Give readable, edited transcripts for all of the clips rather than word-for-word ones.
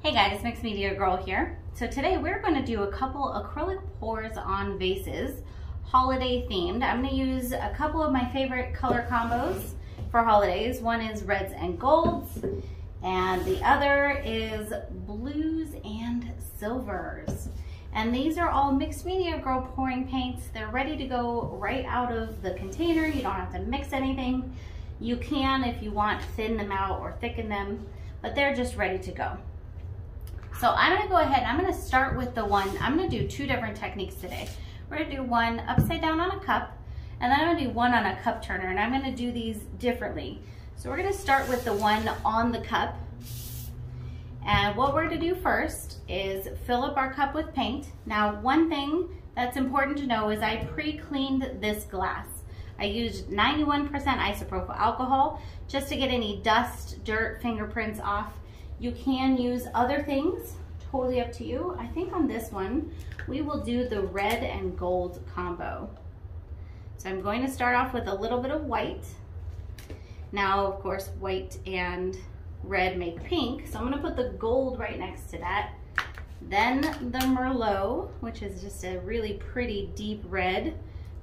Hey guys, Mixed Media Girl here. So today we're going to do a couple acrylic pours on vases, holiday themed. I'm going to use a couple of my favorite color combos for holidays. One is reds and golds, and the other is blues and silvers. And these are all Mixed Media Girl pouring paints. They're ready to go right out of the container. You don't have to mix anything. You can, if you want, thin them out or thicken them, but they're just ready to go. So I'm gonna go ahead, I'm gonna start with the one, I'm gonna do two different techniques today. We're gonna do one upside down on a cup, and then I'm gonna do one on a cup turner, and I'm gonna do these differently. So we're gonna start with the one on the cup. And what we're gonna do first is fill up our cup with paint. Now, one thing that's important to know is I pre-cleaned this glass. I used 91% isopropyl alcohol just to get any dust, dirt, fingerprints off. You can use other things, totally up to you. I think on this one, we will do the red and gold combo. So I'm going to start off with a little bit of white. Now, of course, white and red make pink, so I'm gonna put the gold right next to that. Then the Merlot, which is just a really pretty deep red,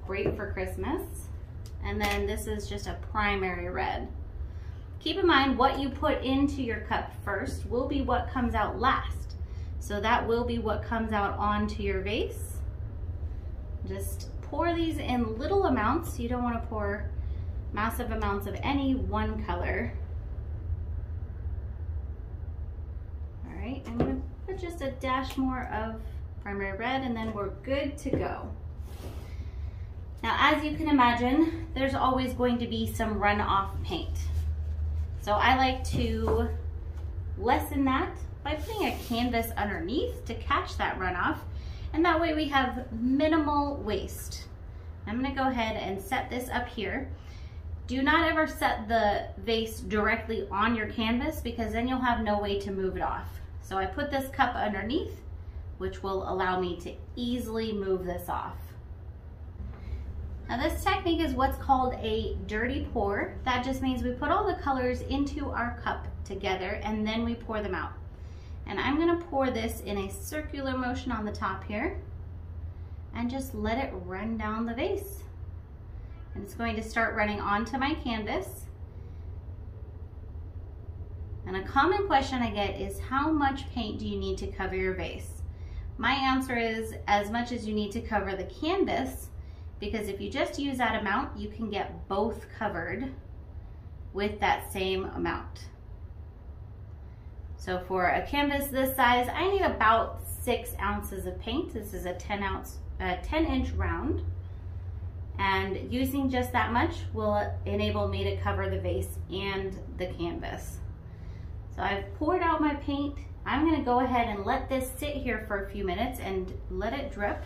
great for Christmas. And then this is just a primary red. Keep in mind what you put into your cup first will be what comes out last. So that will be what comes out onto your vase. Just pour these in little amounts. You don't want to pour massive amounts of any one color. All right, I'm going to put just a dash more of primary red, and then we're good to go. Now, as you can imagine, there's always going to be some runoff paint. So I like to lessen that by putting a canvas underneath to catch that runoff, and that way we have minimal waste. I'm gonna go ahead and set this up here. Do not ever set the vase directly on your canvas, because then you'll have no way to move it off. So I put this cup underneath, which will allow me to easily move this off. Now this technique is what's called a dirty pour. That just means we put all the colors into our cup together and then we pour them out. And I'm gonna pour this in a circular motion on the top here and just let it run down the vase. And it's going to start running onto my canvas. And a common question I get is, how much paint do you need to cover your vase? My answer is as much as you need to cover the canvas, because if you just use that amount, you can get both covered with that same amount. So for a canvas this size, I need about 6 ounces of paint. This is a 10-inch round. And using just that much will enable me to cover the vase and the canvas. So I've poured out my paint. I'm gonna go ahead and let this sit here for a few minutes and let it drip.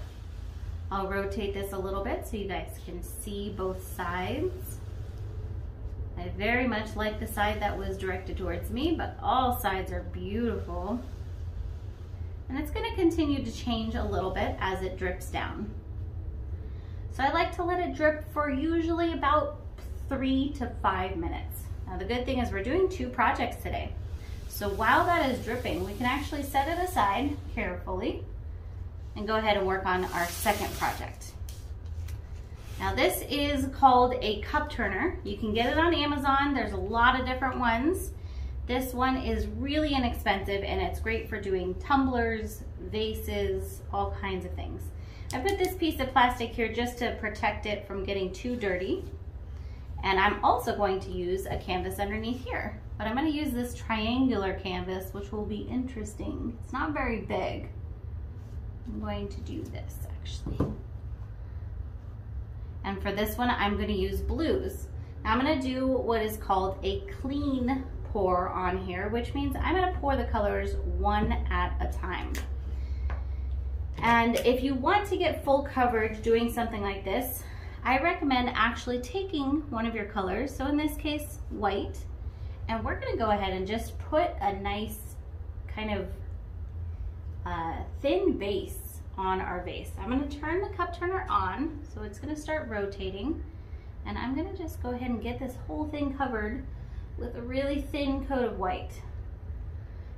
I'll rotate this a little bit so you guys can see both sides. I very much like the side that was directed towards me, but all sides are beautiful. And it's gonna continue to change a little bit as it drips down. So I like to let it drip for usually about 3 to 5 minutes. Now the good thing is we're doing 2 projects today. So while that is dripping, we can actually set it aside carefully and go ahead and work on our second project. Now this is called a cup turner. You can get it on Amazon. There's a lot of different ones. This one is really inexpensive and it's great for doing tumblers, vases, all kinds of things. I put this piece of plastic here just to protect it from getting too dirty. And I'm also going to use a canvas underneath here, but I'm gonna use this triangular canvas, which will be interesting. It's not very big. I'm going to do this actually. And for this one, I'm going to use blues. Now I'm going to do what is called a clean pour on here, which means I'm going to pour the colors one at a time. And if you want to get full coverage doing something like this, I recommend actually taking one of your colors, so in this case, white, and we're going to go ahead and just put a nice kind of thin base on our vase. I'm going to turn the cup turner on, so it's going to start rotating, and I'm going to just go ahead and get this whole thing covered with a really thin coat of white.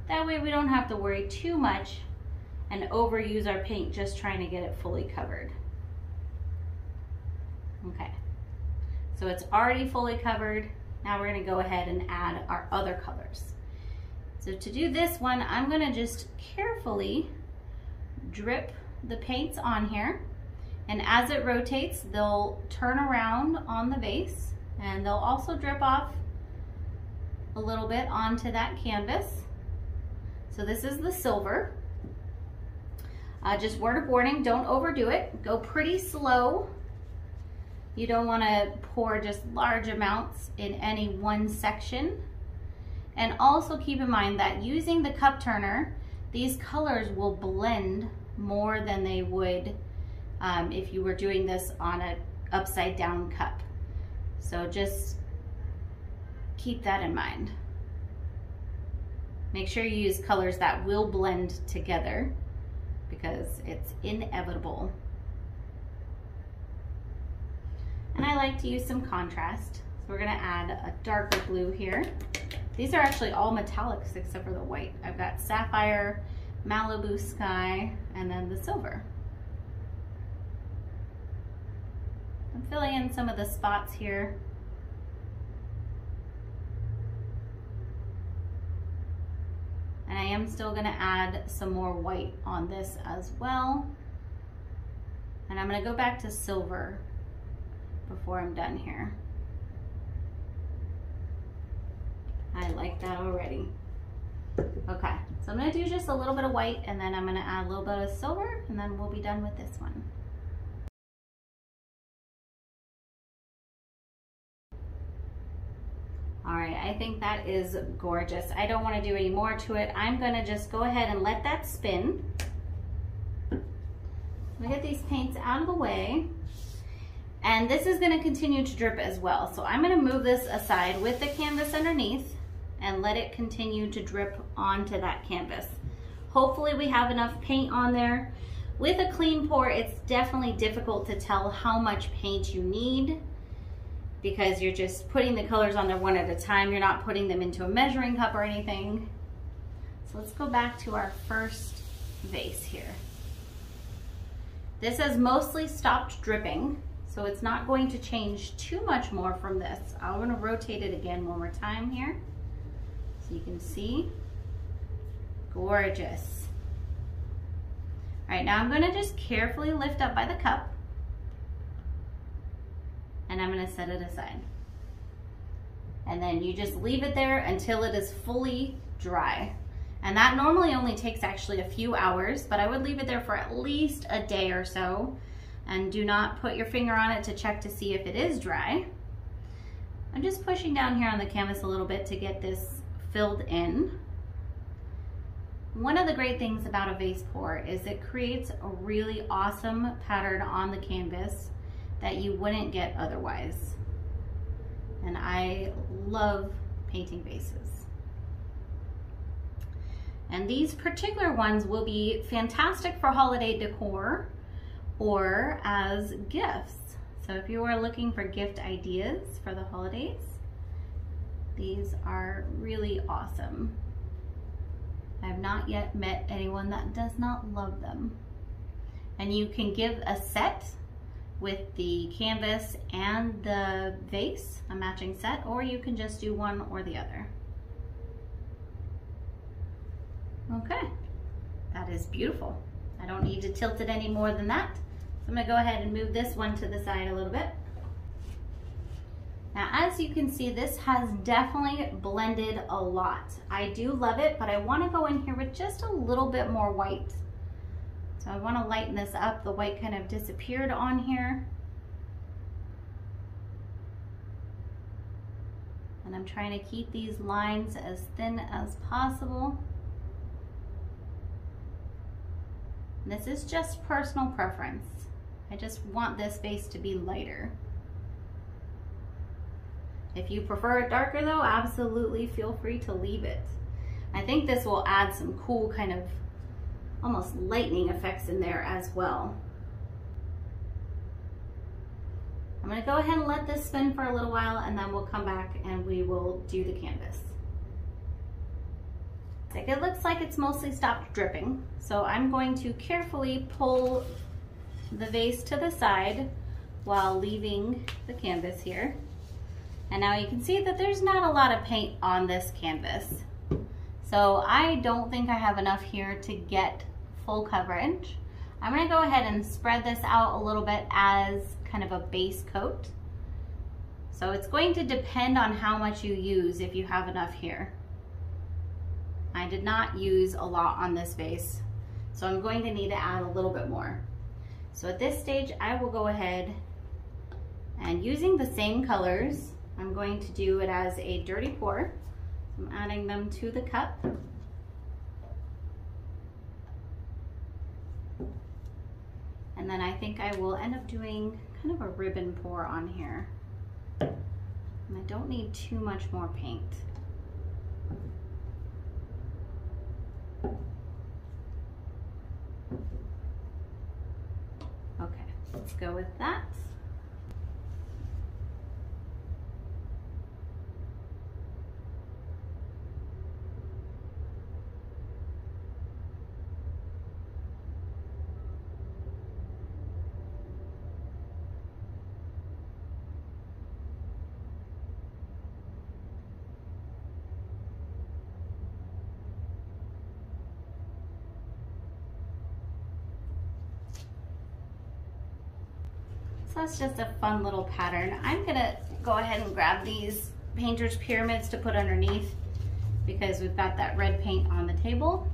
That way we don't have to worry too much and overuse our paint just trying to get it fully covered. Okay, so it's already fully covered. Now we're gonna go ahead and add our other colors. So to do this one, I'm gonna just carefully drip the paints on here. And as it rotates, they'll turn around on the vase, and they'll also drip off a little bit onto that canvas. So this is the silver. Just word of warning, don't overdo it. Go pretty slow. You don't want to pour just large amounts in any one section. And also keep in mind that using the cup turner, these colors will blend more than they would if you were doing this on an upside down cup. So just keep that in mind. Make sure you use colors that will blend together because it's inevitable. And I like to use some contrast. So we're gonna add a darker blue here. These are actually all metallics except for the white. I've got sapphire, Malibu sky, and then the silver. I'm filling in some of the spots here. And I am still gonna add some more white on this as well. And I'm gonna go back to silver before I'm done here. I like that already. Okay, so I'm gonna do just a little bit of white, and then I'm gonna add a little bit of silver, and then we'll be done with this one. All right, I think that is gorgeous. I don't want to do any more to it. I'm gonna just go ahead and let that spin. We'll get these paints out of the way. And this is gonna continue to drip as well. So I'm gonna move this aside with the canvas underneath and let it continue to drip onto that canvas. Hopefully we have enough paint on there. With a clean pour, it's definitely difficult to tell how much paint you need because you're just putting the colors on there one at a time. You're not putting them into a measuring cup or anything. So let's go back to our first vase here. This has mostly stopped dripping, so it's not going to change too much more from this. I'm gonna rotate it again one more time here so you can see. Gorgeous. All right, now I'm gonna just carefully lift up by the cup, and I'm gonna set it aside. And then you just leave it there until it is fully dry. And that normally only takes actually a few hours, but I would leave it there for at least a day or so. And do not put your finger on it to check to see if it is dry. I'm just pushing down here on the canvas a little bit to get this filled in. One of the great things about a vase pour is it creates a really awesome pattern on the canvas that you wouldn't get otherwise. And I love painting vases. And these particular ones will be fantastic for holiday decor or as gifts. So if you are looking for gift ideas for the holidays, these are really awesome. I have not yet met anyone that does not love them. And you can give a set with the canvas and the vase, a matching set, or you can just do one or the other. Okay, that is beautiful. I don't need to tilt it any more than that. So I'm gonna go ahead and move this one to the side a little bit. Now, as you can see, this has definitely blended a lot. I do love it, but I wanna go in here with just a little bit more white. So I wanna lighten this up. The white kind of disappeared on here. And I'm trying to keep these lines as thin as possible. And this is just personal preference. I just want this vase to be lighter. If you prefer it darker though, absolutely feel free to leave it. I think this will add some cool kind of almost lightning effects in there as well. I'm gonna go ahead and let this spin for a little while, and then we'll come back and we will do the canvas. It looks like it's mostly stopped dripping, so I'm going to carefully pull the vase to the side while leaving the canvas here. And now you can see that there's not a lot of paint on this canvas. So I don't think I have enough here to get full coverage. I'm gonna go ahead and spread this out a little bit as kind of a base coat. So it's going to depend on how much you use if you have enough here. I did not use a lot on this vase, so I'm going to need to add a little bit more. So at this stage, I will go ahead and using the same colors, I'm going to do it as a dirty pour. I'm adding them to the cup. And then I think I will end up doing kind of a ribbon pour on here. And I don't need too much more paint. Okay, let's go with that. So that's just a fun little pattern. I'm gonna go ahead and grab these painter's pyramids to put underneath because we've got that red paint on the table.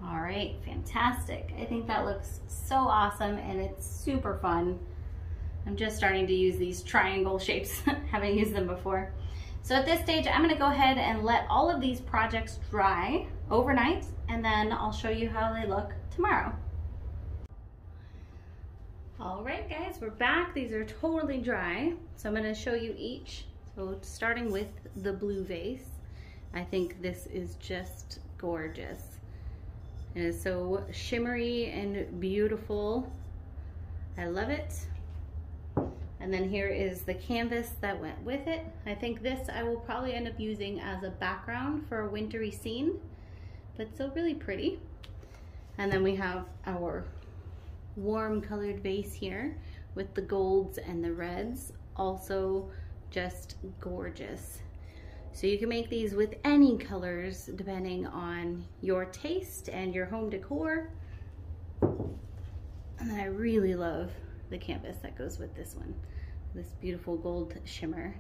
All right, fantastic. I think that looks so awesome and it's super fun. I'm just starting to use these triangle shapes. Haven't used them before. So at this stage, I'm gonna go ahead and let all of these projects dry overnight, and then I'll show you how they look tomorrow. All right, guys, we're back. These are totally dry. So I'm gonna show you each. So starting with the blue vase, I think this is just gorgeous. It is so shimmery and beautiful. I love it. And then here is the canvas that went with it. I think this I will probably end up using as a background for a wintry scene, but still really pretty. And then we have our warm colored vase here with the golds and the reds, also just gorgeous. So you can make these with any colors depending on your taste and your home decor. And then I really love the canvas that goes with this one, this beautiful gold shimmer.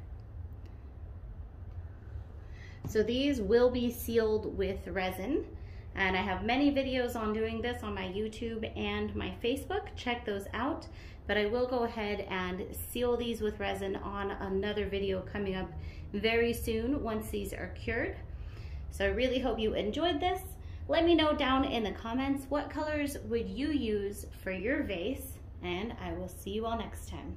So these will be sealed with resin, and I have many videos on doing this on my YouTube and my Facebook. Check those out, but I will go ahead and seal these with resin on another video coming up very soon once these are cured. So I really hope you enjoyed this. Let me know down in the comments what colors would you use for your vase, and I will see you all next time.